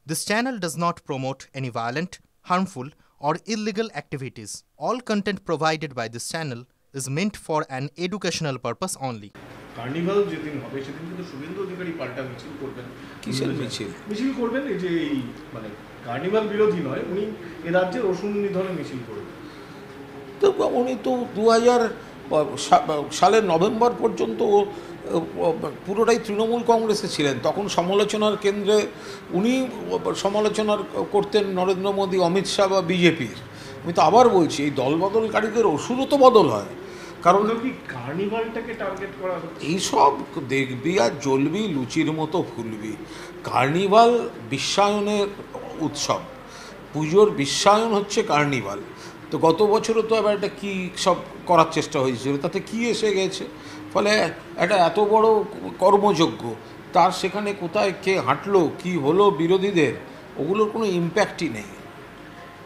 This channel does not promote any violent, harmful, or illegal activities. All content provided by this channel is meant for an educational purpose only. Carnival যেদিন হবে সেদিন কিন্তু শুভেন্দু অধিকারী পাল্টা মিছিল করবেন। কিসের মিছিল? মিছিল করবেন এই যে এই মানে কার্নিভাল বিরোধী নয়, উনি এ রাজ্যের রসুন নিধনে মিছিল করবেন। তো উনি তো 2000 সালের নভেম্বর পর্যন্ত পুরোটাই তৃণমূল কংগ্রেসে ছিলেন। তখন সমালোচনার কেন্দ্রে উনি সমালোচনা করতেন নরেন্দ্র মোদী, অমিত শাহ বা বিজেপির। আমি তো আবার বলছি, এই দলবদলকারীদের ওষুধও তো বদল হয়। কারণ কি কার্নিভালটাকে টার্গেট করা হচ্ছে? এইসব দেখবি আর জ্বলবি, লুচির মতো ফুলবি। কার্নিভাল বিশ্বায়নের উৎসব, পুজোর বিশ্বায়ন হচ্ছে কার্নিভাল। তো গত বছরও তো আবার একটা কী সব করার চেষ্টা হয়েছিল, তাতে কি এসে গেছে? ফলে একটা এত বড় কর্মযজ্ঞ, তার সেখানে কোথায় কে হাঁটলো, কি হলো বিরোধীদের, ওগুলোর কোনো ইম্প্যাক্টই নেই।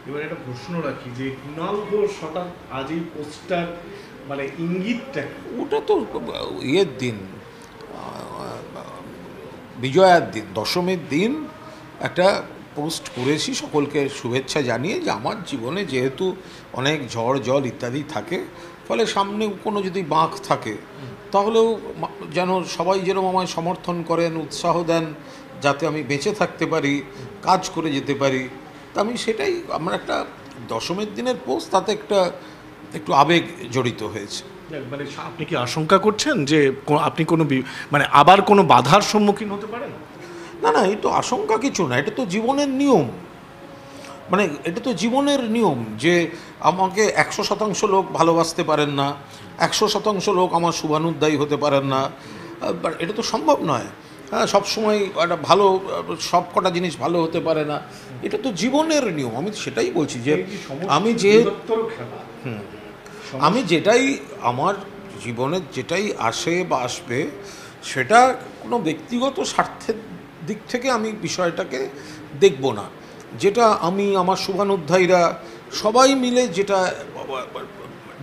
এবার একটা প্রশ্ন রাখি যে কুণাল ঘোষ হঠাৎ আজ এই পোস্টার মানে ইঙ্গিতটা, ওটা তো ইয়ের দিন, বিজয়ার দিন, দশমীর দিন একটা পোস্ট করেছি সকলকে শুভেচ্ছা জানিয়ে যে আমার জীবনে যেহেতু অনেক ঝড় জল ইত্যাদি থাকে, ফলে সামনে কোনো যদি বাঁক থাকে তাহলেও যেন সবাই যেরকম আমায় সমর্থন করেন, উৎসাহ দেন, যাতে আমি বেঁচে থাকতে পারি, কাজ করে যেতে পারি। তা আমি সেটাই, আমার একটা দশমীর দিনের পোস্ট, তাতে একটু আবেগ জড়িত হয়েছে। মানে আপনি কি আশঙ্কা করছেন যে আপনি কোনো মানে আবার কোনো বাধার সম্মুখীন হতে পারেন? না না, এটা তো আশঙ্কা কিছু না, এটা তো জীবনের নিয়ম। মানে এটা তো জীবনের নিয়ম যে আমাকে 100% লোক ভালোবাসতে পারেন না, 100% লোক আমার শুভানুধ্যায়ী হতে পারেন না, এটা তো সম্ভব নয়। হ্যাঁ, সবসময় একটা ভালো, সব কটা জিনিস ভালো হতে পারে না, এটা তো জীবনের নিয়ম। আমি সেটাই বলছি যে আমি যেটাই আমার জীবনে যেটাই আসে বা আসবে, সেটা কোনো ব্যক্তিগত স্বার্থের দিক থেকে আমি বিষয়টাকে দেখব না। যেটা আমি, আমার শুভানুধ্যায়ীরা সবাই মিলে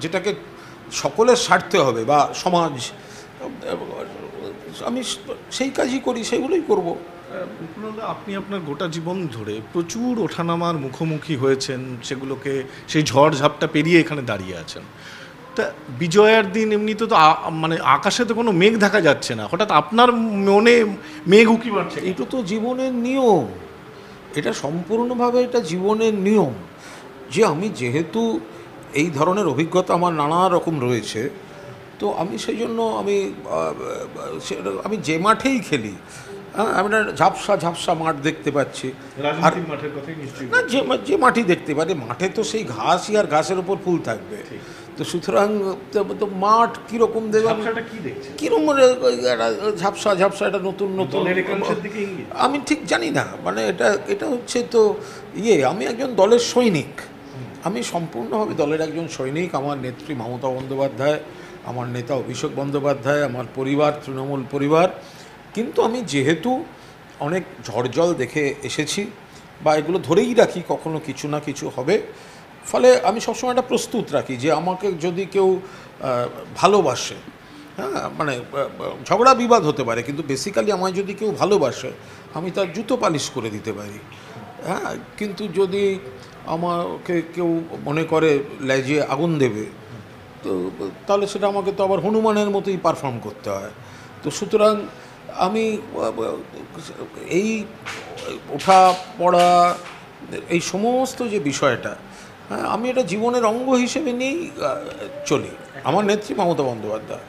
যেটাকে সকলের স্বার্থে হবে বা সমাজ, আমি সেই কাজই করি, সেগুলোই করব। আপনি আপনার গোটা জীবন ধরে প্রচুর ওঠানামার মুখোমুখি হয়েছেন, সেগুলোকে সেই ঝড়ঝাপটা পেরিয়ে এখানে দাঁড়িয়ে আছেন। তা বিজয়ার দিন এমনিতে তো মানে আকাশে তো কোনো মেঘ দেখা যাচ্ছে না, হঠাৎ আপনার মনে মেঘ উঁকি মারছে। এটা তো জীবনের নিয়ম, এটা সম্পূর্ণভাবে এটা জীবনের নিয়ম যে আমি যেহেতু এই ধরনের অভিজ্ঞতা আমার নানা রকম রয়েছে, তো আমি সেই জন্য আমি যে মাঠেই খেলি, হ্যাঁ, আমি একটা ঝাপসা মাঠ দেখতে পাচ্ছি। আর মাঠের কথাই নিশ্চয়ই না, যে মাঠই দেখতে পারে, মাঠে তো সেই ঘাসই আর ঘাসের ওপর ফুল থাকবে। তো সুতরাং তো মাঠ কীরকম দেখবেন, কীরকম ঝাপসা একটা নতুন আমি ঠিক জানি না। মানে এটা হচ্ছে তো আমি একজন দলের সৈনিক, আমি সম্পূর্ণভাবে দলের একজন সৈনিক। আমার নেত্রী মমতা বন্দ্যোপাধ্যায়, আমার নেতা অভিষেক বন্দ্যোপাধ্যায়, আমার পরিবার তৃণমূল পরিবার। কিন্তু আমি যেহেতু অনেক ঝড়জল দেখে এসেছি বা এগুলো ধরেই রাখি কখনো কিছু না কিছু হবে, ফলে আমি সবসময় একটা প্রস্তুত রাখি যে আমাকে যদি কেউ ভালোবাসে, হ্যাঁ, মানে ঝগড়া বিবাদ হতে পারে, কিন্তু বেসিক্যালি আমায় যদি কেউ ভালোবাসে, আমি তার জুতো পালিশ করে দিতে পারি। হ্যাঁ, কিন্তু যদি আমাকে কেউ মনে করে লেজে আগুন দেবে, তো তাহলে সেটা আমাকে তো আবার হনুমানের মতোই পারফর্ম করতে হয়। তো সুতরাং আমি এই ওঠা পড়া, এই সমস্ত যে বিষয়টা, আমি এটা জীবনের অঙ্গ হিসেবে নিয়েই চলি। আমার নেত্রী মমতা বন্দ্যোপাধ্যায়।